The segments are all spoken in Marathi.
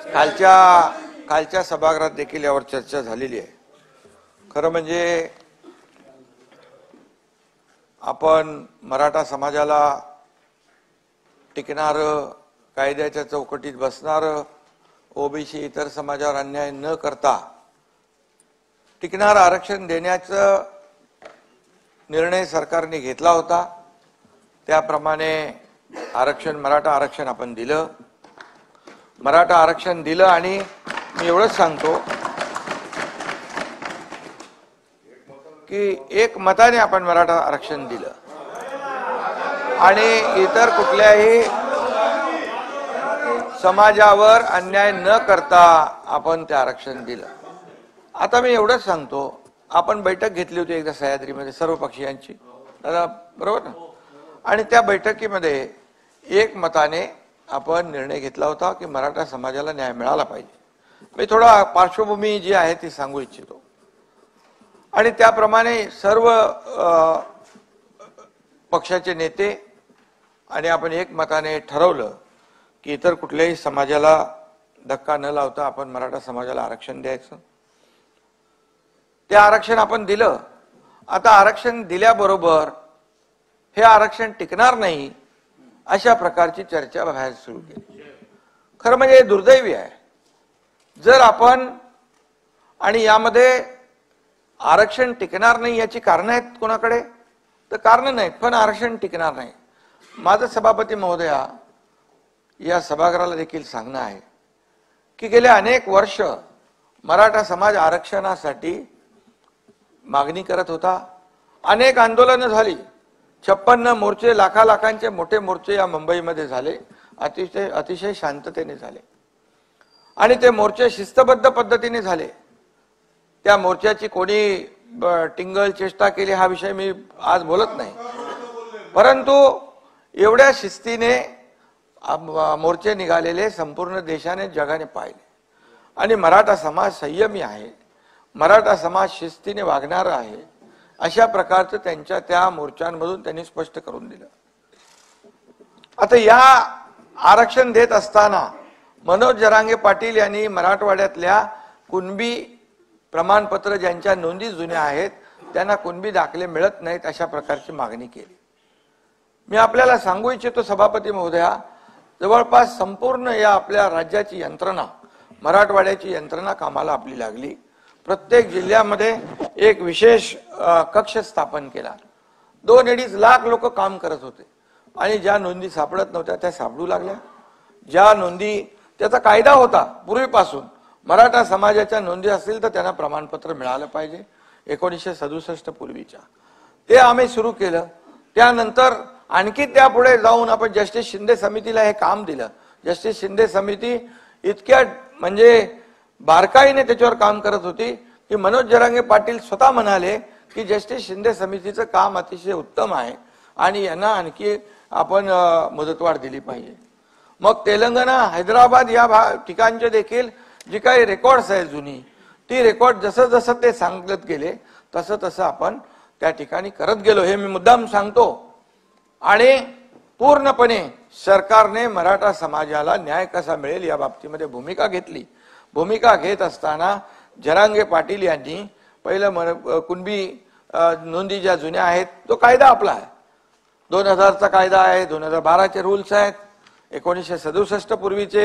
कालच्या सभागृहात देखील यावर चर्चा झालेली आहे। खरं म्हणजे आपण मराठा समाजाला टिकणार, कायद्याच्या चौकटीत बसणार, ओबीसी इतर समाजावर अन्याय न करता टिकणार आरक्षण देण्याचा निर्णय सरकारने घेतला होता। त्याप्रमाणे मराठा आरक्षण आपण दिलं। मराठा आरक्षण दिलं आणि मी एवढंच सांगतो की एक मताने आपण मराठा आरक्षण दिलं आणि इतर कुठल्याही समाजावर अन्याय न करता आपण ते आरक्षण दिलं। आता मी एवढंच सांगतो, आपण बैठक घेतली होती एकदा सह्याद्रीमध्ये सर्व पक्षीयांची, बरोबर ना? आणि त्या बैठकीमध्ये एक मताने आपण निर्णय घेतला होता की मराठा समाजाला न्याय मिळाला पाहिजे। मी थोडा पार्श्वभूमी जी आहे ती सांगू इच्छितो। आणि त्याप्रमाणे सर्व पक्षाचे नेते आणि आपण एक मताने ठरवलं की इतर कुठल्याही समाजाला धक्का न लावता आपण मराठा समाजाला आरक्षण द्यायचं। ते आरक्षण आपण दिलं। आता आरक्षण दिल्याबरोबर हे आरक्षण टिकणार नाही अशा प्रकारची चर्चा बाहेर सुरू केली। खरं म्हणजे दुर्दैवी आहे। जर आपण आणि यामध्ये आरक्षण टिकणार नाही याची कारण आहेत कोणाकडे, तर कारण नाहीत, पण आरक्षण टिकणार नाही। माझं सभापती महोदया या सभागृहाला देखील सांगणं आहे की गेले अनेक वर्ष मराठा समाज आरक्षणासाठी मागणी करत होता। अनेक आंदोलनं झाली, 56 मोर्चे, लाखांचे मोठे मोर्चे या मुंबईमध्ये झाले, अतिशय शांततेने झाले आणि ते मोर्चे शिस्तबद्ध पद्धतीने झाले। त्या मोर्चाची कोणी टिंगल चेष्टा केली हा विषय मी आज बोलत नाही, परंतु एवढ्या शिस्तीने मोर्चे निघालेले संपूर्ण देशाने जगाने पाहिले आणि मराठा समाज संयमी आहे, मराठा समाज शिस्तीने वागणारा आहे अशा प्रकारचं त्यांच्या त्या मोर्चांमधून त्यांनी स्पष्ट करून दिलं। आता या आरक्षण देत असताना मनोज जरांगे पाटील यांनी मराठवाड्यातल्या कुणबी प्रमाणपत्र ज्यांच्या नोंदी जुन्या आहेत त्यांना कुणबी दाखले मिळत नाहीत अशा प्रकारची मागणी केली। मी आपल्याला सांगू इच्छितो सभापती महोदया, जवळपास संपूर्ण या आपल्या राज्याची यंत्रणा, मराठवाड्याची यंत्रणा कामाला आपली लागली। प्रत्येक जिल्ह्यामध्ये एक विशेष कक्ष स्थापन केला। 2-2.5 लाख लोक काम करत होते आणि ज्या नोंदी सापडत नव्हत्या त्या सापडू लागल्या। ज्या नोंदी, त्याचा कायदा होता पूर्वीपासून, मराठा समाजाच्या नोंदी असतील तर त्यांना प्रमाणपत्र मिळालं पाहिजे 1967 पूर्वीच्या, ते आम्ही सुरू केलं। त्यानंतर आणखी त्यापुढे जाऊन आपण जस्टिस शिंदे समितीला हे काम दिलं। जस्टिस शिंदे समिती इतक्या म्हणजे बारकाईने त्याच्यावर काम करत होती की मनोज जरांगे पाटील स्वतः म्हणाले की जस्टिस शिंदे समितीचं काम अतिशय उत्तम आहे आणि यांना आणखी आपण मुदतवाढ दिली पाहिजे। मग तेलंगणा, हैदराबाद या ठिकाणचे देखील जी काही रेकॉर्ड्स आहेत जुनी, ती रेकॉर्ड जसं जसं ते सांगत गेले तसं तसं आपण त्या ठिकाणी करत गेलो, हे मी मुद्दाम सांगतो। आणि पूर्णपणे सरकारने मराठा समाजाला न्याय कसा मिळेल या बाबतीमध्ये भूमिका घेतली। भूमिका घेत असताना जरांगे पाटील यांनी पहिलं कुणबी नोंदी ज्या जुन्या आहेत तो कायदा आपला आहे, 2000चा कायदा आहे, 2012चे रूल्स आहेत, 1967 पूर्वीचे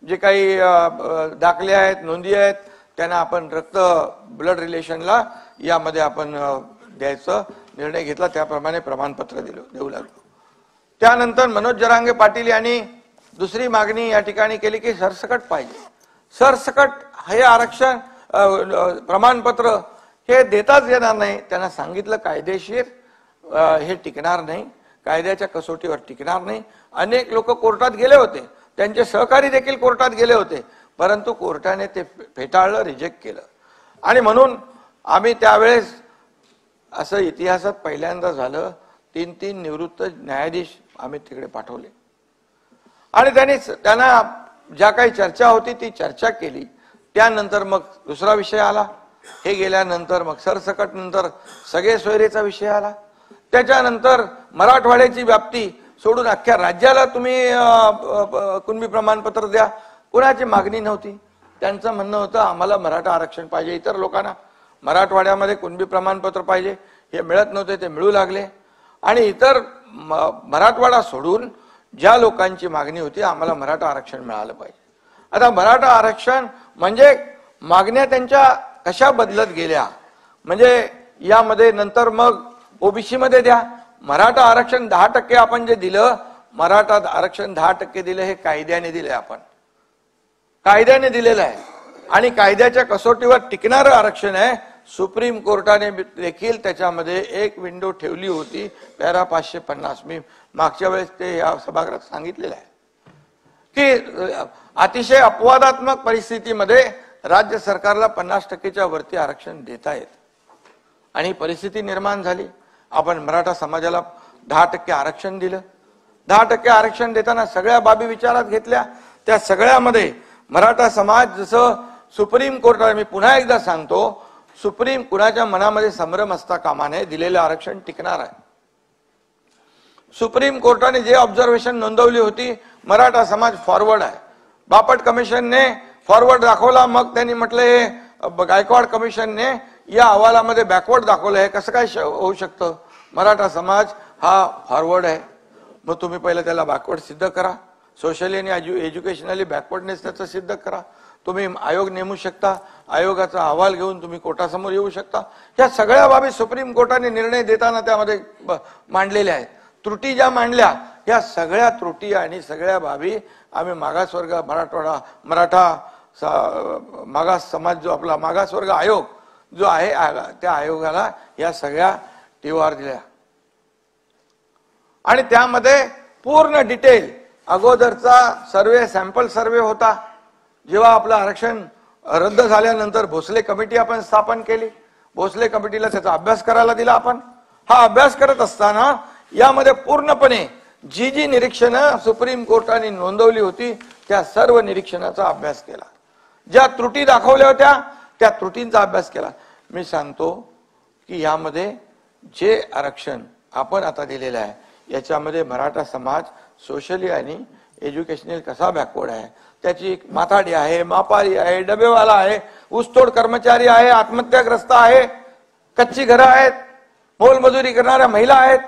जे काही दाखले आहेत, नोंदी आहेत, त्यांना आपण ब्लड रिलेशनला यामध्ये आपण द्यायचा निर्णय घेतला, त्याप्रमाणे प्रमाणपत्र देऊ लागलो। त्यानंतर मनोज जरांगे पाटील यांनी दुसरी मागणी या ठिकाणी केली की सरसकट पाहिजे। सरसकट हे आरक्षण प्रमाणपत्र हे देताच येणार नाही। त्यांना सांगितलं कायदेशीर हे टिकणार नाही, कायद्याच्या कसोटीवर टिकणार नाही। अनेक लोक कोर्टात गेले होते, त्यांचे सहकारी देखील कोर्टात गेले होते, परंतु कोर्टाने ते फेटाळलं, रिजेक्ट केलं। आणि म्हणून आम्ही त्यावेळेस असं इतिहासात पहिल्यांदा झालं, 3 निवृत्त न्यायाधीश आम्ही तिकडे पाठवले आणि त्यांना ज्या काही चर्चा होती ती चर्चा केली। त्यानंतर मग दुसरा विषय आला, हे गेल्यानंतर मग सरसकट नंतर सगळे सोयरेचा विषय आला। त्याच्यानंतर मराठवाड्याची व्याप्ती सोडून अख्ख्या राज्याला तुम्ही कुणबी प्रमाणपत्र द्या कुणाची मागणी नव्हती. त्यांचं म्हणणं होतं आम्हाला मराठा आरक्षण पाहिजे. इतर लोकांना मराठवाड्यामध्ये कुणबी प्रमाणपत्र पाहिजे, हे मिळत नव्हते, ते मिळू लागले. आणि इतर मराठवाडा सोडून ज्या लोकांची मागणी होती आम्हाला मराठा आरक्षण मिळालं पाहिजे. आता मराठा आरक्षण म्हणजे मागण्या त्यांच्या कशा बदलत गेल्या, म्हणजे यामध्ये नंतर मग ओबीसी मध्ये द्या, मराठा आरक्षण 10% आपण जे दिलं, मराठा आरक्षण 10% दिलं, हे कायद्याने दिले, आपण कायद्याने दिलेलं आहे आणि कायद्याच्या कसोटीवर टिकणारं आरक्षण आहे. सुप्रीम कोर्टाने देखील त्याच्यामध्ये एक विंडो ठेवली होती, पॅरा 550. मी मागच्या वेळेस ते या सभागृहात सांगितलेलं आहे की अतिशय अपवादात्मक परिस्थितीमध्ये राज्य सरकारला 50%च्या वरती आरक्षण देता येत आणि परिस्थिती निर्माण झाली. आपण मराठा समाजाला 10% आरक्षण दिलं. 10% आरक्षण देताना सगळ्या बाबी विचारात घेतल्या. त्या सगळ्यामध्ये मराठा समाज, जसं सुप्रीम कोर्टाने, मी पुन्हा एकदा सांगतो, सुप्रीम कुणाच्या मनामध्ये संभ्रम असता कामा नये, दिलेलं आरक्षण टिकणार आहे. सुप्रीम कोर्टाने जे ऑब्झर्वेशन नोंदवली होती, मराठा समाज फॉरवर्ड आहे. बापट कमिशनने फॉरवर्ड दाखवला, मग त्यांनी म्हटलं हे गायकवाड कमिशनने या अहवालामध्ये बॅकवर्ड दाखवलं. आहे कसं काय होऊ शकतं? मराठा समाज हा फॉरवर्ड आहे. मग तुम्ही पहिलं त्याला बॅकवर्ड सिद्ध करा. सोशली आणि एज्युकेशनली बॅकवर्डनेस त्याचं सिद्ध करा. तुम्ही आयोग नेमू शकता, आयोगाचा अहवाल घेऊन तुम्ही कोर्टासमोर येऊ शकता. या सगळ्या बाबी सुप्रीम कोर्टाने निर्णय देताना त्यामध्ये मांडलेल्या आहेत. त्रुटी ज्या मांडल्या, या सगळ्या त्रुटी आणि सगळ्या बाबी आम्ही मागासवर्ग मराठा मागास समाज, जो आपला मागासवर्ग आयोग जो आहे, त्या आयोगाला या सगळ्या टीवार दिल्या आणि त्यामध्ये पूर्ण डिटेल अगोदरचा सर्वे, सॅम्पल सर्वे होता. जेव्हा आपलं आरक्षण रद्द झाल्यानंतर भोसले कमिटी आपण स्थापन केली. भोसले कमिटीला त्याचा अभ्यास करायला दिला. आपण हा अभ्यास करत असताना यामध्ये पूर्णपणे जी निरीक्षणं सुप्रीम कोर्टाने नोंदवली होती, त्या सर्व निरीक्षणाचा अभ्यास केला. ज्या त्रुटी दाखवल्या होत्या त्या त्रुटींचा अभ्यास केला. मी सांगतो की यामध्ये जे आरक्षण आपण आता दिलेलं आहे, याच्यामध्ये मराठा समाज सोशली आणि एज्युकेशनल कसा बॅकवर्ड आहे, त्याची माथाडी आहे, मापारी आहे, डबेवाला आहे, ऊसतोड कर्मचारी आहे, आत्महत्याग्रस्त आहे, कच्ची घरं आहेत, मोलमजुरी करणाऱ्या महिला आहेत,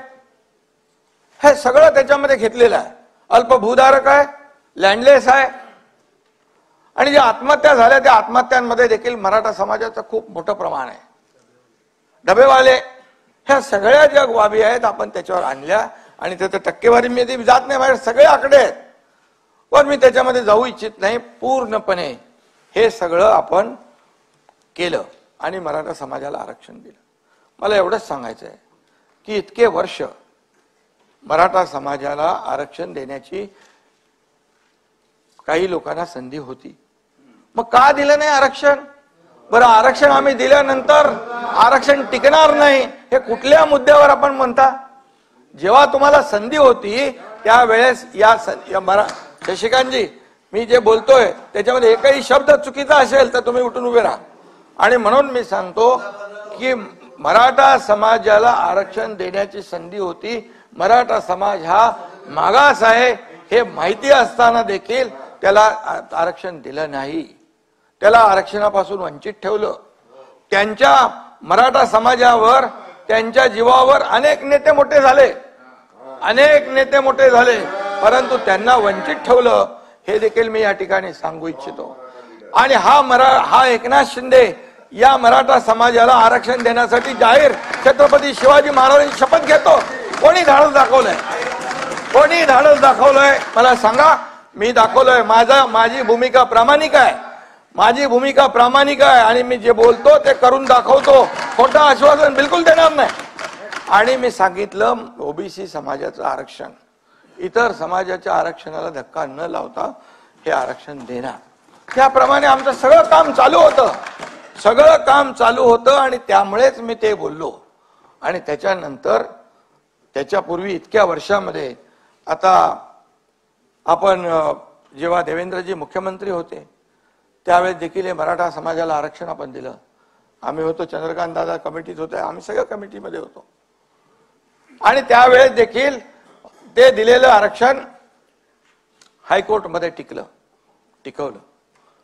हे सगळं त्याच्यामध्ये घेतलेलं आहे. अल्पभूधारक आहे, लँडलेस आहे आणि ज्या आत्महत्या झाल्या त्या आत्महत्यांमध्ये देखील मराठा समाजाचं खूप मोठं प्रमाण आहे. डबेवाले, ह्या सगळ्या ज्या बाबी आहेत आपण त्याच्यावर आणल्या आणि त्याच्या टक्केवारी मी जात नाही, माझे सगळे आकडे आहेत, पण मी त्याच्यामध्ये जाऊ इच्छित नाही. पूर्णपणे हे सगळं आपण केलं आणि मराठा समाजाला आरक्षण दिलं. मला एवढंच सांगायचं आहे की इतके वर्ष मराठा समाजाला आरक्षण देण्याची काही लोकांना संधी होती, मग का दिलं नाही आरक्षण? बरं, आरक्षण आम्ही दिल्यानंतर आरक्षण टिकणार नाही हे कुठल्या मुद्द्यावर आपण म्हणता? जेव्हा तुम्हाला संधी होती त्यावेळेस शशिकांतजी, मी जे बोलतोय त्याच्यामध्ये एकही शब्द चुकीचा असेल तर तुम्ही उठून उभे राहा. आणि म्हणून मी सांगतो की मराठा समाजाला आरक्षण देण्याची संधी होती. मराठा समाज हा मागास आहे हे माहिती असताना देखील त्याला आरक्षण दिलं नाही, त्याला आरक्षणापासून वंचित ठेवलं. त्यांच्या मराठा समाजावर, त्यांच्या जीवावर अनेक नेते मोठे झाले, परंतु त्यांना वंचित ठेवलं, हे देखील मी या ठिकाणी सांगू इच्छितो. आणि हा एकनाथ शिंदे या मराठा समाजाला आरक्षण देण्यासाठी जाहीर छत्रपती शिवाजी महाराजांची शपथ घेतो. कोणी धाडस दाखवलंय? कोणी धाडस दाखवलंय? मला सांगा. मी दाखवलंय. माझी भूमिका प्रामाणिक आहे, माझी भूमिका प्रामाणिक आहे आणि मी जे बोलतो ते करून दाखवतो. खोटं आश्वासन बिलकुल देणार नाही. आणि मी सांगितलं ओबीसी समाजाचं आरक्षण इतर समाजाच्या आरक्षणाला धक्का न लावता हे आरक्षण देणार. त्याप्रमाणे आमचं सगळं काम चालू होतं आणि त्यामुळेच मी ते बोललो. आणि त्याच्यानंतर त्याच्यापूर्वी इतक्या वर्षामध्ये आता आपण जेव्हा देवेंद्रजी मुख्यमंत्री होते त्यावेळेस देखील हे मराठा समाजाला आरक्षण आपण दिलं. आम्ही होतो, चंद्रकांत दादा कमिटीत होते, आम्ही सगळ्या कमिटीमध्ये होतो आणि त्यावेळेस देखील ते दिलेलं आरक्षण हायकोर्टमध्ये टिकलं. टिकवलं.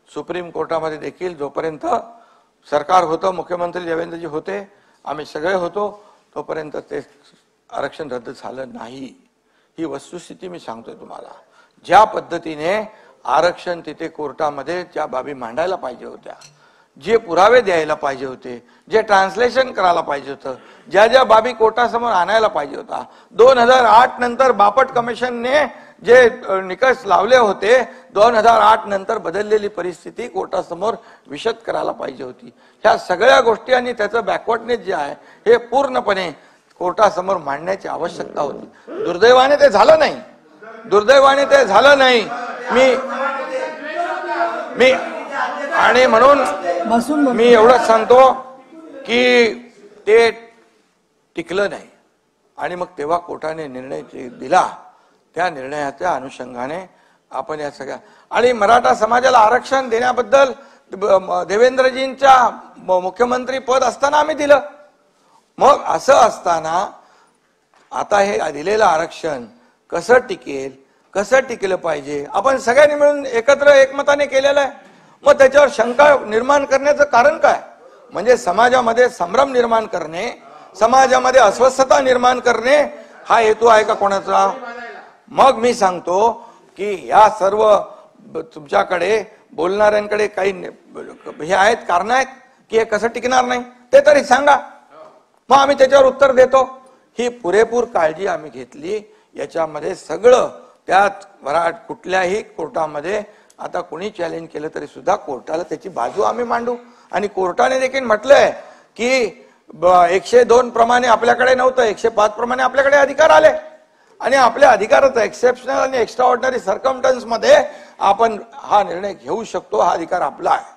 सुप्रीम कोर्टामध्ये देखील जोपर्यंत सरकार होतं, मुख्यमंत्री देवेंद्रजी होते, आम्ही सगळे होतो, तोपर्यंत ते आरक्षण रद्द झालं नाही. ही वस्तुस्थिती मी सांगतोय तुम्हाला. ज्या पद्धतीने आरक्षण तिथे कोर्टामध्ये ज्या बाबी मांडायला पाहिजे होत्या, जे पुरावे द्यायला पाहिजे होते, जे ट्रान्सलेशन करायला पाहिजे होतं, ज्या ज्या बाबी कोर्टासमोर आणायला पाहिजे होता, 2008 नंतर बापट कमिशनने जे निकष लावले होते, 2008 नंतर बदललेली परिस्थिती कोर्टासमोर विशद करायला पाहिजे होती. ह्या सगळ्या गोष्टी आणि त्याचं बॅकवर्डनेस जे आहे हे पूर्णपणे कोर्टासमोर मांडण्याची आवश्यकता होती. दुर्दैवाने ते झालं नाही. दुर्दैवाने ते झालं नाही. मी आणि म्हणून मी एवढंच सांगतो की ते टिकलं नाही. आणि मग तेव्हा कोर्टाने निर्णय दिला, त्या निर्णयाच्या अनुषंगाने आपण या सगळ्या आणि मराठा समाजाला आरक्षण देण्याबद्दल देवेंद्रजींच्या मुख्यमंत्री पद असताना आम्ही दिलं. मग असं असताना आता हे दिलेलं आरक्षण कसं टिकेल, कसं टिकलं पाहिजे, आपण सगळ्यांनी मिळून एकत्र एकमताने केलेलं आहे. मग त्याच्यावर शंका निर्माण करण्याचं कारण काय? म्हणजे समाजामध्ये संभ्रम निर्माण करणे, समाजामध्ये अस्वस्थता निर्माण करणे हा हेतू आहे का कोणाचा? मग मी सांगतो की या सर्व तुमच्याकडे बोलणाऱ्यांकडे काही हे आहेत, कारण आहेत की हे कसं टिकणार नाही ते तरी सांगा, मग आम्ही त्याच्यावर उत्तर देतो. ही पुरेपूर काळजी आम्ही घेतली. याच्यामध्ये सगळं त्यात कुठल्याही कोर्टामध्ये आता कोणी चॅलेंज केलं तरी सुद्धा कोर्टाला त्याची बाजू आम्ही मांडू. आणि कोर्टाने देखील म्हटलंय की 102 प्रमाणे आपल्याकडे नव्हतं, 105 प्रमाणे आपल्याकडे अधिकार आले आणि आपल्या अधिकाराचा एक्सेप्शनल आणि एक्स्ट्राऑर्डिनरी सर्कमस्टन्स मध्ये आपण हा निर्णय घेऊ शकतो. हा अधिकार आपला आहे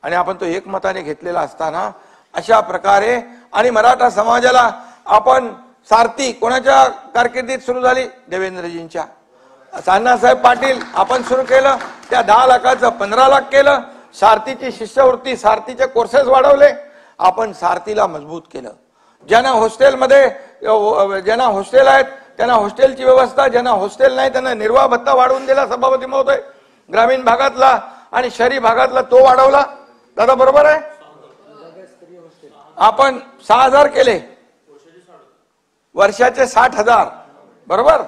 आणि आपण तो एकमताने घेतलेला असताना अशा प्रकारे आणि मराठा समाजाला आपण सारथी कोणाच्या कारकिर्दीत सुरू झाली? देवेंद्रजींच्या. अण्णासाहेब पाटील आपण सुरू केलं, त्या 10 लाखाचं 15 लाख केलं. सारथीची शिष्यवृत्ती, सारथीचे कोर्सेस वाढवले, आपण सारथीला मजबूत केलं. ज्यांना हॉस्टेलमध्ये ज्यांना हॉस्टेल आहेत त्यांना हॉस्टेलची व्यवस्था, ज्यांना हॉस्टेल नाही त्यांना निर्वाह भत्ता वाढवून दिला सभापती महोदय. ग्रामीण भागातला आणि शहरी भागातला तो वाढवला. दादा बरोबर आहे. आपण 6,000 केले, वर्षाचे 60,000 बरोबर.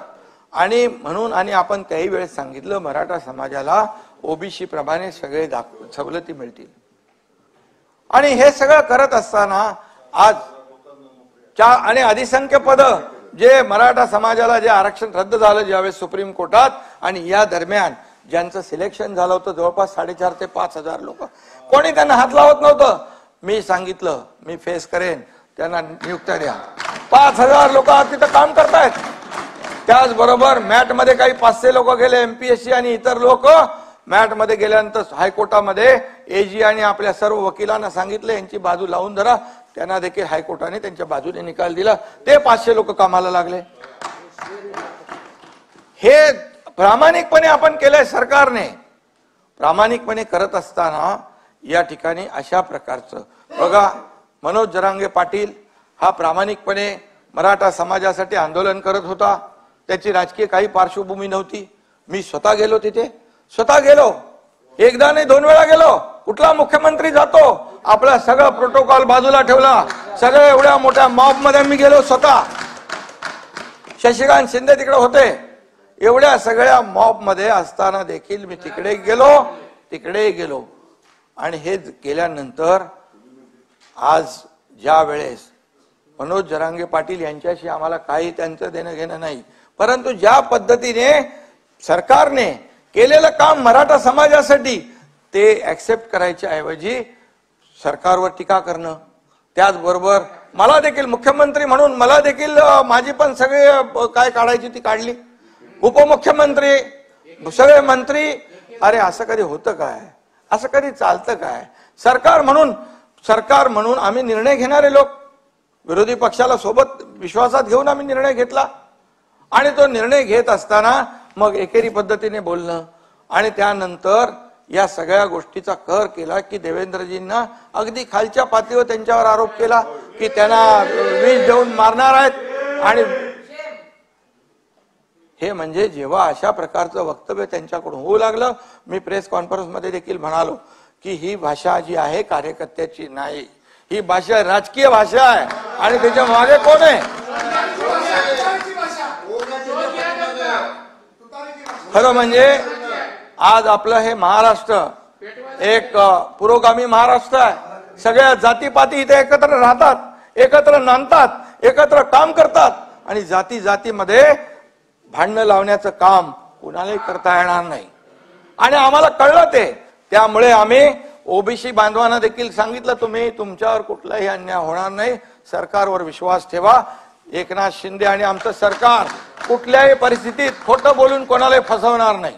आणि म्हणून आणि आपण त्याही वेळेस सांगितलं मराठा समाजाला ओबीसी प्रमाणे सगळे सवलती मिळतील. आणि हे सगळं करत असताना आज आणि अधिसंख्य पद जे मराठा समाजाला जे आरक्षण रद्द झालं ज्यावेळेस सुप्रीम कोर्टात, आणि या दरम्यान ज्यांचं सिलेक्शन झालं होतं जवळपास 4,500 ते 5,000 लोक, कोणी त्यांना हात लावत नव्हतं. मी सांगितलं मी फेस करेन, त्यांना नियुक्त्या द्या. 5,000 लोक तिथं काम करतायत. त्याचबरोबर मॅट मध्ये काही 500 लोक गेले, एमपीएससी आणि इतर लोक मॅट मध्ये गेल्यानंतर हायकोर्टामध्ये एजी आणि आपल्या सर्व वकिलांना सांगितलं यांची बाजू लावून धरा. त्यांना देखील हायकोर्टाने त्यांच्या बाजूने निकाल दिला. ते 500 लोक कामाला लागले. हे प्रामाणिकपणे आपण केलंय. सरकारने प्रामाणिकपणे करत असताना या ठिकाणी अशा प्रकारचं बघा, मनोज जरांगे पाटील हा प्रामाणिकपणे मराठा समाजासाठी आंदोलन करत होता. त्याची राजकीय काही पार्श्वभूमी नव्हती. मी स्वतः गेलो तिथे, स्वतः गेलो, एकदा नाही 2 वेळा गेलो. कुठला मुख्यमंत्री जातो आपला सगळं प्रोटोकॉल बाजूला ठेवला, सगळ्या एवढ्या मोठ्या मॉब मध्ये मी गेलो स्वतः. शशिकांत शिंदे तिकडे होते. एवढ्या सगळ्या मॉब मध्ये असताना देखील मी तिकडे गेलो. आणि हे केल्यानंतर आज ज्या वेळेस मनोज जरांगे पाटील यांच्याशी आम्हाला काही त्यांचं देणं घेणं नाही, परंतु ज्या पद्धतीने सरकारने केलेलं काम मराठा समाजासाठी ते ऍक्सेप्ट करायच्या ऐवजी सरकारवर टीका करणं, त्याचबरोबर मला देखील मुख्यमंत्री म्हणून मला देखील माझी पण सगळे काय काढायची ती काढली, उपमुख्यमंत्री सगळे मंत्री. अरे असं कधी होतं काय? असं कधी चालतं काय? सरकार म्हणून आम्ही निर्णय घेणारे लोक, विरोधी पक्षाला सोबत विश्वासात घेऊन आम्ही निर्णय घेतला. आणि तो निर्णय घेत असताना मग एकेरी पद्धतीने बोलणं आणि त्यानंतर या सगळ्या गोष्टीचा कर केला की देवेंद्रजींना अगदी खालच्या पातळीवर त्यांच्यावर आरोप केला की त्यांना विष देऊन मारणार आहेत. आणि हे म्हणजे जेव्हा अशा प्रकारचं वक्तव्य त्यांच्याकडून होऊ लागलं, मी प्रेस कॉन्फरन्समध्ये देखील म्हणालो की ही भाषा जी आहे कार्यकर्त्याची नाही, ही भाषा राजकीय भाषा आहे आणि त्याच्या मागे कोण आहे? खरं म्हणजे आज आपलं हे महाराष्ट्र एक पुरोगामी महाराष्ट्र आहे. सगळ्या जातीपाती इथे एकत्र राहतात, एकत्र नांदतात, एकत्र काम करतात आणि जाती जातीमध्ये भांडणं लावण्याचं काम कुणालाही करता येणार नाही. आणि आम्हाला कळलं ते, त्यामुळे आम्ही ओबीसी बांधवांना देखील सांगितलं, तुम्ही तुमच्यावर कुठलाही अन्याय होणार नाही, सरकारवर विश्वास ठेवा. एकनाथ शिंदे आणि आमचं सरकार कुठल्याही परिस्थितीत खोटं बोलून कोणालाही फसवणार नाही,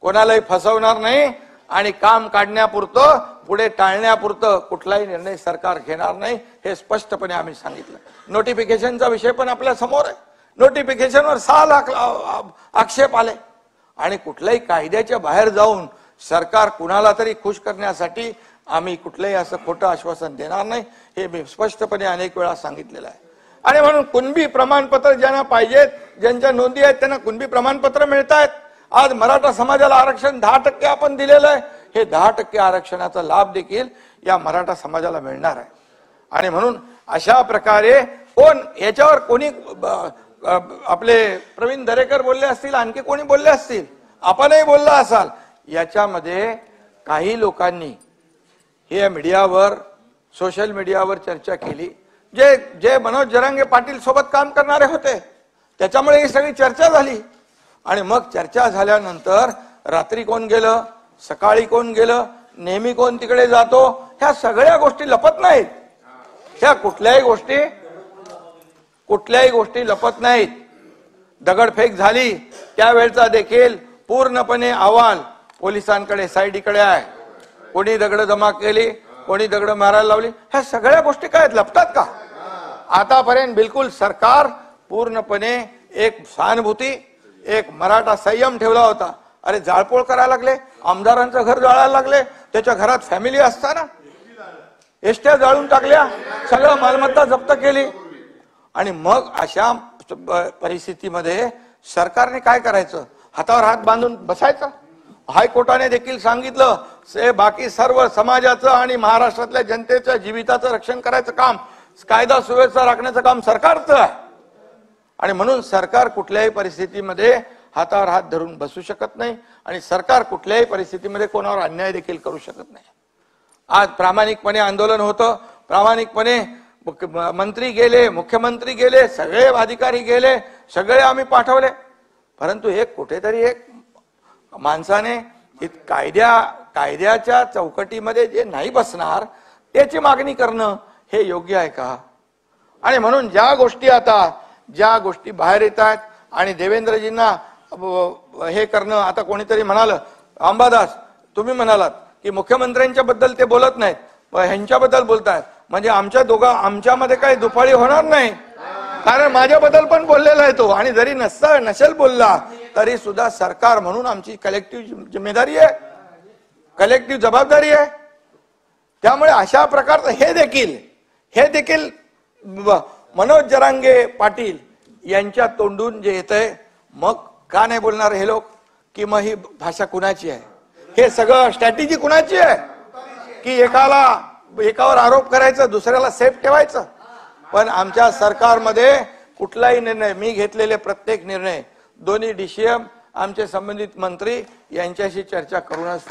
कोणालाही फसवणार नाही आणि काम काढण्यापुरतं, पुढे टाळण्यापुरतं कुठलाही निर्णय सरकार घेणार नाही, हे स्पष्टपणे आम्ही सांगितलं. नोटिफिकेशनचा विषय पण आपल्या समोर आहे. नोटिफिकेशनवर 6 लाख आक्षेप आले आणि कुठल्याही कायद्याच्या बाहेर जाऊन सरकार कुणाला तरी खुश करण्यासाठी आम्ही कुठलंही असं खोटं आश्वासन देणार नाही, हे मी स्पष्टपणे अनेक वेळा सांगितलेलं आहे. आणि म्हणून कुणबी प्रमाणपत्र ज्यांना पाहिजेत, ज्यांच्या नोंदी आहेत त्यांना कुणबी प्रमाणपत्र मिळत आहेत. आज मराठा समाजाला आरक्षण 10% आपण दिलेलं आहे, हे 10% आरक्षणाचा लाभ देखील या मराठा समाजाला मिळणार आहे. आणि म्हणून अशा प्रकारे कोण याच्यावर कोणी आपले प्रवीण दरेकर बोलले असतील, आणखी कोणी बोलले असतील, आपणही बोलला असाल, याच्यामध्ये काही लोकांनी हे मीडियावर, सोशल मीडियावर चर्चा केली, जे मनोज जरांगे पाटील सोबत काम करणारे होते, त्याच्यामुळे ही सगळी चर्चा झाली. आणि मग चर्चा झाल्यानंतर रात्री कोण गेलं, सकाळी कोण गेलं, नेहमी कोण तिकडे जातो, ह्या सगळ्या गोष्टी लपत नाहीत. ह्या कुठल्याही गोष्टी लपत नाहीत. दगडफेक झाली त्यावेळचा देखील पूर्णपणे अहवाल पोलिसांकडे, साईडीकडे आहे. कोणी दगड जमा केली, कोणी दगड मारायला लावली, ह्या सगळ्या गोष्टी काय लपतात का? आतापर्यंत बिलकुल सरकार पूर्णपणे एक सहानुभूती, एक मराठा संयम ठेवला होता. अरे जाळपोळ करायला लागले, आमदारांचं घर जाळायला लागले, त्याच्या घरात फॅमिली असताना एसट्या जाळून टाकल्या, सगळं मालमत्ता जप्त केली. आणि मग अशा परिस्थितीमध्ये सरकारने काय करायचं? हातावर हात बांधून बसायचं? हायकोर्टाने देखील सांगितलं, बाकी सर्व समाजाचं आणि महाराष्ट्रातल्या जनतेच्या जीविताचं रक्षण करायचं काम, कायदा सुव्यवस्था राखण्याचं काम सरकारचं आहे. आणि म्हणून सरकार कुठल्याही परिस्थितीमध्ये हातावर हात धरून बसू शकत नाही आणि सरकार कुठल्याही परिस्थितीमध्ये कोणावर अन्याय देखील करू शकत नाही. आज प्रामाणिकपणे आंदोलन होतं, प्रामाणिकपणे मंत्री गेले, मुख्यमंत्री गेले, सगळे अधिकारी गेले, सगळे आम्ही पाठवले. परंतु एक कुठेतरी एक माणसाने कायद्याच्या चौकटीमध्ये जे नाही बसणार त्याची मागणी करणं हे योग्य आहे का? आणि म्हणून ज्या गोष्टी बाहेर येत आहेत आणि देवेंद्रजींना हे करणं, आता कोणीतरी म्हणालं, अंबादास तुम्ही म्हणालात की मुख्यमंत्र्यांच्या बद्दल ते बोलत नाहीत, ह्यांच्याबद्दल बोलतायत, म्हणजे आमच्यामध्ये काही दुफाळी होणार नाही. कारण माझ्याबद्दल पण बोललेला आहे तो, आणि जरी नसेल बोलला तरी सुद्धा सरकार म्हणून आमची कलेक्टिव्ह जिम्मेदारी आहे, कलेक्टिव्ह जबाबदारी आहे. त्यामुळे अशा प्रकारचं हे देखील मनोज जरांगे पाटील यांच्या तोंडून जे येतंय, मग का नाही बोलणार हे लोक की मग ही भाषा कुणाची आहे? हे सगळं स्ट्रॅटेजी कुणाची आहे की एकावर आरोप करायचं, दुसऱ्याला सेफ ठेवायचं? पण आमच्या सरकारमध्ये कुठलाही निर्णय, मी घेतलेले प्रत्येक निर्णय दोन्ही DCM, आमचे संबंधित मंत्री यांच्याशी चर्चा करूनच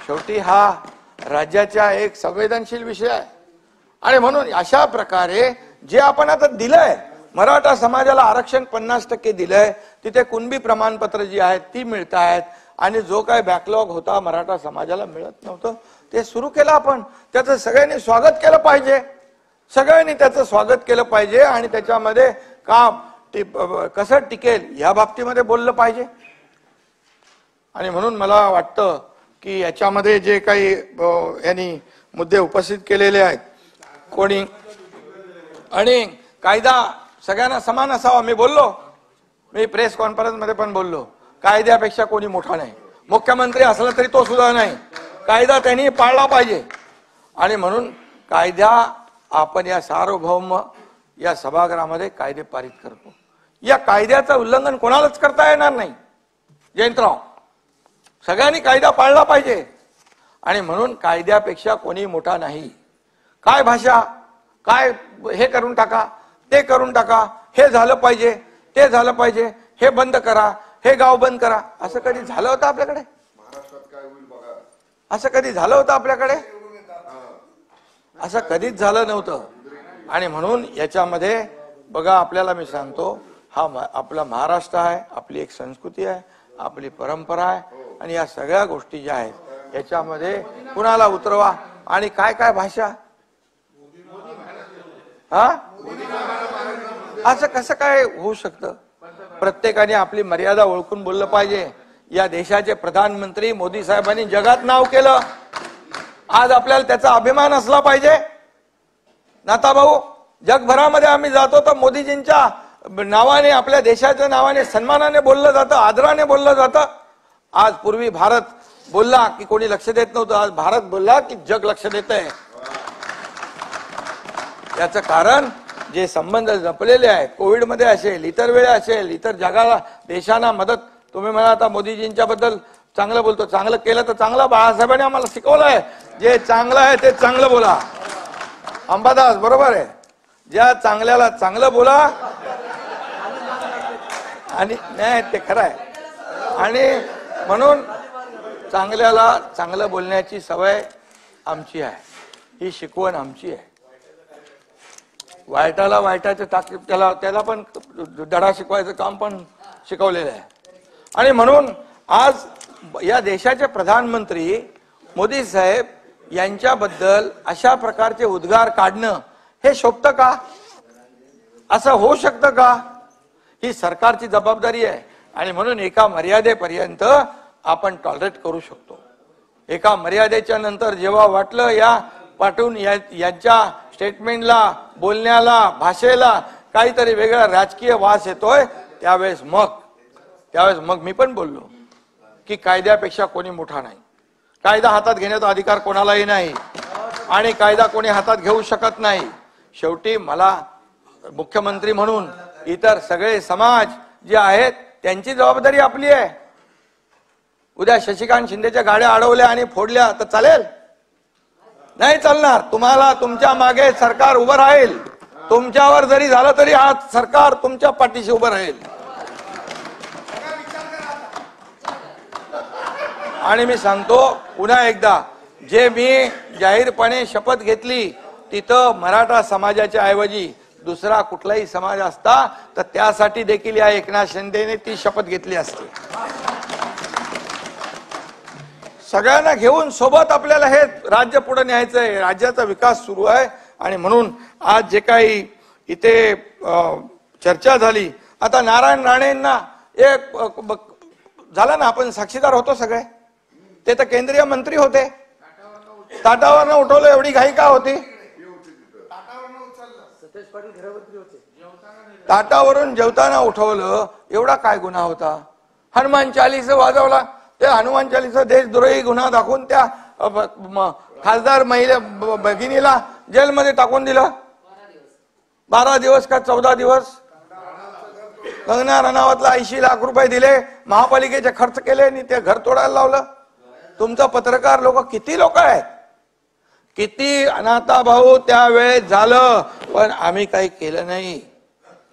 शेवटी हा राज्याचा एक संवेदनशील विषय आहे. आणि म्हणून अशा प्रकारे जे आपण आता दिलंय, मराठा समाजाला आरक्षण 50% दिलंय, तिथे कुणबी प्रमाणपत्र जी आहेत ती मिळत आहेत. आणि जो काय बॅकलॉग होता मराठा समाजाला मिळत नव्हतं ते सुरू केलं आपण. त्याचं सगळ्यांनी स्वागत केलं पाहिजे, सगळ्यांनी त्याचं स्वागत केलं पाहिजे आणि त्याच्यामध्ये कसं टिकेल या बाबतीमध्ये बोललं पाहिजे. आणि म्हणून मला वाटतं की याच्यामध्ये जे काही यांनी मुद्दे उपस्थित केलेले आहेत कोणी, आणि कायदा सगळ्यांना समान असावा, मी प्रेस कॉन्फरन्स मध्ये पण बोललो, कायद्यापेक्षा कोणी मोठा नाही. मुख्यमंत्री असला तरी तो सुद्धा नाही, कायदा त्यांनी पाळला पाहिजे. आणि म्हणून कायदा आपण या सार्वभौम या सभागृहामध्ये कायदे पारित करतो. या कायद्याचं उल्लंघन कोणालाच करता येणार नाही. जयंतराव, सगळ्यांनी कायदा पाळला पाहिजे आणि म्हणून कायद्यापेक्षा कोणी मोठा नाही. काय भाषा, काय हे करून टाका, ते करून टाका, हे झालं पाहिजे, ते झालं पाहिजे, हे बंद करा, हे गाव बंद करा, असं कधी झालं होतं आपल्याकडे? असं कधी झालं होतं आपल्याकडे? असं कधीच झालं नव्हतं. आणि म्हणून याच्यामध्ये बघा, आपल्याला मी सांगतो, हा आपला महाराष्ट्र आहे, आपली एक संस्कृती आहे, आपली परंपरा आहे आणि या सगळ्या गोष्टी ज्या आहेत याच्यामध्ये कुणाला उतरवा आणि काय काय भाषा, हा असं कसं काय होऊ शकतं? प्रत्येकाने आपली मर्यादा ओळखून बोललं पाहिजे. या देशाचे प्रधानमंत्री मोदी साहेबांनी जगात नाव केलं. आज आपल्याला त्याचा अभिमान असला पाहिजे. नाता भाऊ, जगभरामध्ये आम्ही जातो तर मोदीजींच्या नावाने, आपल्या देशाच्या नावाने सन्मानाने बोललं जातं, आदराने बोललं जातं. आज पूर्वी भारत बोलला की कोणी लक्ष देत नव्हतं, आज भारत बोलला की जग लक्ष देत आहे. याचं कारण जे संबंध जपलेले आहेत, कोविडमध्ये असेल, इतर वेळा असेल, इतर जगाला देशांना मदत. तुम्ही म्हणा आता मोदीजींच्या बद्दल चांगलं बोलतो, चांगलं केलं तर चांगलं. बाळासाहेबांनी आम्हाला शिकवलंय, जे चांगलं आहे ते चांगलं बोला. अंबादास बरोबर आहे, ज्या चांगल्याला चांगलं बोला आणि नाही ते खरं आहे. आणि म्हणून चांगल्याला चांगलं बोलण्याची सवय आमची आहे, ही शिकवण आमची आहे. वाईटाला वाईटाचे त्याला पण धडा शिकवायचं काम पण शिकवलेलं आहे. आणि म्हणून आज या देशाचे प्रधानमंत्री मोदी साहेब यांच्याबद्दल अशा प्रकारचे उद्गार काढणं हे शोभतं का? असं होऊ शकतं का? ही सरकारची जबाबदारी आहे. आणि म्हणून एका मर्यादेपर्यंत आपण टॉलरेट करू शकतो. एका मर्यादेच्या नंतर जेव्हा वाटलं या पाठवून यांच्या स्टेटमेंटला, बोलण्याला, भाषेला काहीतरी वेगळा राजकीय वास येतोय, त्यावेळेस मग मी पण बोललो की कायद्यापेक्षा कोणी मोठा नाही. कायदा हातात घेण्याचा अधिकार कोणालाही नाही आणि कायदा कोणी हातात घेऊ शकत नाही. शेवटी मला मुख्यमंत्री म्हणून इतर सगळे समाज जे आहेत त्यांची जबाबदारी आपली आहे. उद्या शशिकांत शिंदेच्या गाड्या अडवल्या आणि फोडल्या तर चालेल? नाही चालणार. तुम्हाला तुमच्या मागे सरकार उभं राहील. तुमच्यावर जरी झालं तरी आज सरकार तुमच्या पाठीशी उभं राहील. आणि मी सांगतो पुन्हा एकदा, जे मी जाहीरपणे शपथ घेतली तिथं मराठा समाजाच्या ऐवजी दुसरा कुठलाही समाज असता तर त्यासाठी देखील या एकनाथ शिंदेने ती शपथ घेतली असती. सगळ्यांना घेऊन सोबत आपल्याला हे राज्य पुढे न्यायचंय. राज्याचा विकास सुरू आहे. आणि म्हणून आज जे काही इथे चर्चा झाली, आता नारायण राणेंना एक झालं ना, आपण साक्षीदार होतो सगळे. ते तर केंद्रीय मंत्री होते, ताटावरनं उठवलं. एवढी घाई का होती? ताटावरून जेवताना उठवलं, एवढा काय गुन्हा होता? हनुमान चालीसा वाजवला, ते हनुमान चालीसा देशद्रोही गुन्हा दाखवून त्या खासदार महिला भगिनीला जेलमध्ये टाकून दिलं. 12 दिवस का 14 दिवस. कंगना रनावतला 80 लाख रुपये दिले, महापालिकेचे खर्च केले आणि ते घर तोडायला लावलं. तुमचा पत्रकार लोक किती लोक आहेत, किती अनाथा भाऊ त्यावेळेस झालं, पण आम्ही काही केलं नाही.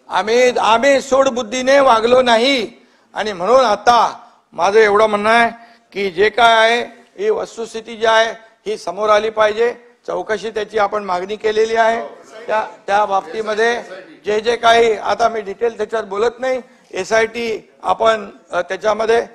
आम्ही सूडबुद्धीने वागलो नाही. आणि म्हणून आता माझं एवढं म्हणणं आहे की जे काय आहे ही वस्तुस्थिती जी आहे ही समोर आली पाहिजे. चौकशी त्याची आपण मागणी केलेली आहे. त्या बाबतीमध्ये जे जे काही, आता मी डिटेल त्याच्यात बोलत नाही, SIT आपण त्याच्यामध्ये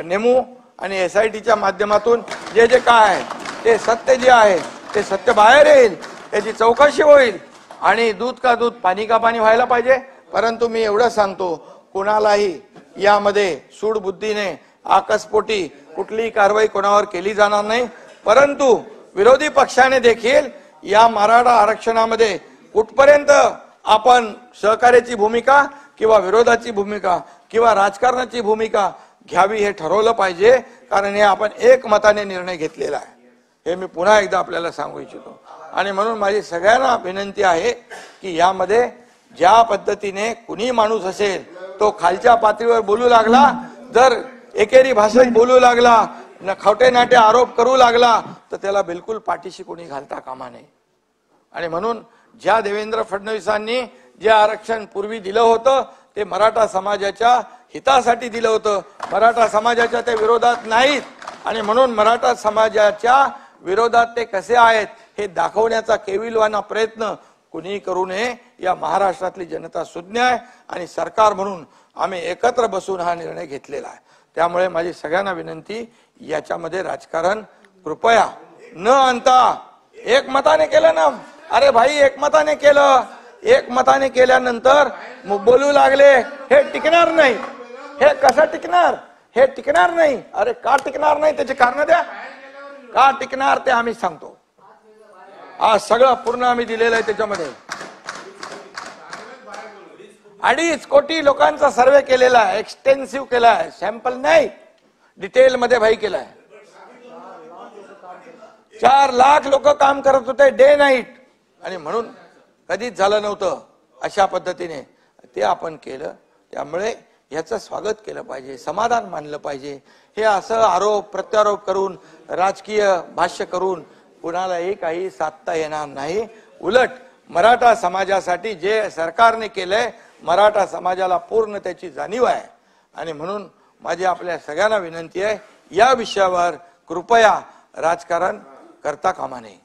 नेमू आणि SITच्या माध्यमातून जे जे काय आहे ते सत्य जे आहे ते सत्य बाहेर येईल, त्याची चौकशी होईल. आणि दूध का दूध पाणी का पाणी व्हायला पाहिजे. परंतु मी एवढं सांगतो, कोणालाही यामध्ये सूडबुद्धीने आकस्पोटी कुठलीही कारवाई कोणावर केली जाणार नाही. परंतु विरोधी पक्षाने देखील या मराठा आरक्षणामध्ये कुठपर्यंत आपण सहकार्याची भूमिका किंवा विरोधाची भूमिका किंवा राजकारणाची भूमिका घ्यावी हे ठरवलं पाहिजे. कारण हे आपण एकमताने निर्णय घेतलेला आहे, हे मी पुन्हा एकदा आपल्याला सांगू इच्छितो. आणि म्हणून माझी सगळ्यांना विनंती आहे की यामध्ये ज्या पद्धतीने कुणी माणूस असेल तो खालच्या पातळीवर बोलू लागला, जर एकेरी भाषेत बोलू लागला, खोटे नाटे आरोप करू लागला, तर त्याला बिलकुल पाठीशी कोणी घालता कामा नये. आणि म्हणून ज्या देवेंद्र फडणवीसांनी जे आरक्षण पूर्वी दिलं होतं ते मराठा समाजाच्या हितासाठी दिलं होतं, मराठा समाजाच्या ते विरोधात नाहीत. आणि म्हणून मराठा समाजाच्या विरोधात ते कसे आहेत हे दाखवण्याचा केविलवाना प्रयत्न कुणी करू नये. या महाराष्ट्रातली जनता सुज्ञ आहे आणि सरकार म्हणून आम्ही एकत्र बसून हा निर्णय घेतलेला आहे. त्यामुळे माझी सगळ्यांना विनंती, याच्यामध्ये राजकारण कृपया न आणता एकमताने केलं ना. अरे भाई, एकमताने केलं, एकमताने केल्यानंतर बोलू लागले, हे टिकणार नाही. हे कसं टिकणार? हे टिकणार नाही. अरे का टिकणार नाही त्याचे कारण द्या. का टिकणार ते आम्ही सांगतो. आज सगळं पूर्ण आम्ही दिलेलं आहे. त्याच्यामध्ये 2.5 कोटी लोकांचा सर्वे केलेला आहे, एक्सटेन्सिव्ह केला आहे, सॅम्पल नाही, डिटेल मध्ये भाई केलाय. 4 लाख लोक काम करत होते डे नाईट, आणि म्हणून कधीच झालं नव्हतं अशा पद्धतीने ते आपण केलं. त्यामुळे याचं स्वागत केलं पाहिजे, समाधान मानलं पाहिजे. हे असं आरोप प्रत्यारोप करून, राजकीय भाष्य करून कुणालाही काही साधता येणार नाही. उलट मराठा समाजासाठी जे सरकारने केलंय, मराठा समाजाला पूर्ण त्याची जाणीव आहे. आणि म्हणून माझी आपल्या सगळ्यांना विनंती आहे, या विषयावर कृपया राजकारण करता कामा नये.